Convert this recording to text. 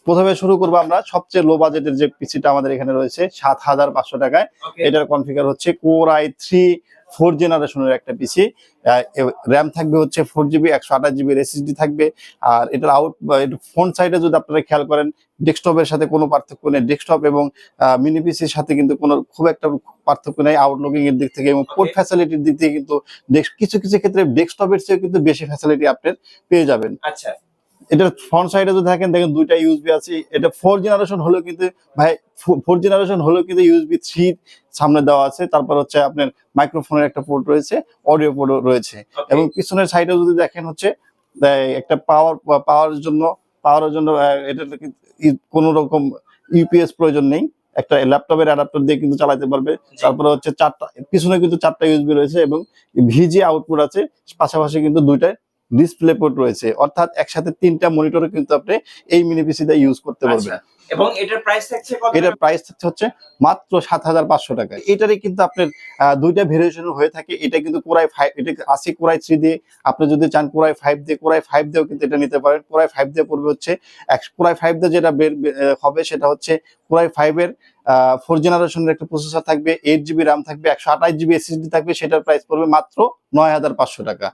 প্রথমে শুরু করবো আমরা সবচেয়ে লো বাজেটের যে পিসিটা আমাদের এখানে রয়েছে ৭,৫০০ টাকায়। এটার কনফিগার হচ্ছে কোর i3 4 জেনারেশনের একটা পিসি। র্যাম থাকবে হচ্ছে 4 GB, 128 GB SSD থাকবে। আর এটার ফ্রন্ট সাইডে যদি আপনারা খেয়াল করেন, ডেস্কটপের সাথে কোনো পার্থক্য নেই। ডেস্কটপ এবং মিনি পিসির সাথে কিন্তু কোনো খুব একটা পার্থক্য নেই আউটলুকিং এর দিক থেকে এবং পোর্ট ফ্যাসিলিটির দিক থেকে। কিন্তু কিছু কিছু ক্ষেত্রে ডেস্কটপের চেয়ে কিন্তু বেশি ফ্যাসিলিটি আপনি পেয়ে যাবেন। আচ্ছা, এটার ফ্রন্ট সাইডে যদি দেখেন দুইটা ইউএসবি আছে। এটা 4 জেনারেশন হলেও কিন্তু ভাই 4 জেনারেশন হলেও কিন্তু ইউএসবি 3 সামনে দেওয়া আছে। তারপর হচ্ছে আপনার মাইক্রোফোনের একটা পোর্ট রয়েছে, অডিও পোর্টও রয়েছে। এবং পিছনের সাইডে যদি দেখেন হচ্ছে একটা পাওয়ারের জন্য এটা কোনো রকম ইউপিএস প্রয়োজন নেই। একটা ল্যাপটপের অ্যাডাপ্টার দিয়ে কিন্তু চালাতে পারবে। তারপরে হচ্ছে পিছনে কিন্তু 4টা ইউএসবি রয়েছে এবং ভিজি আউটপুট আছে। পাশাপাশি কিন্তু দুইটা ডিসপ্লে পোর্ট রয়েছে, অর্থাৎ একসাথে 3টা মনিটরে কিন্তু আপনি এই মিনি পিসি দিয়ে ইউজ করতে পারবেন। এবং এটার প্রাইস থাকছে কত? এটার প্রাইস থাকছে হচ্ছে মাত্র ৭,৫০০ টাকা। এটারই কিন্তু আপনার দুইটা ভেরিয়েশন হয়ে থাকে। এটা কিন্তু কোরাই 5, এটা আছে কোরাই 3 দিয়ে। আপনি যদি চান কোরাই 5 দিয়ে, কোরাই 5 দিয়েও কিন্তু এটা নিতে পারেন। কোরাই 5 দিয়ে পড়বে হচ্ছে কোরাই 5 দিয়ে যেটা হবে সেটা হচ্ছে কোরাই 5 এর 4 জেনারেশনের একটা প্রসেসর থাকবে, 8 GB র্যাম থাকবে, 128 GB SSD থাকবে। সেটার প্রাইস পড়বে মাত্র ৯,৫০০ টাকা।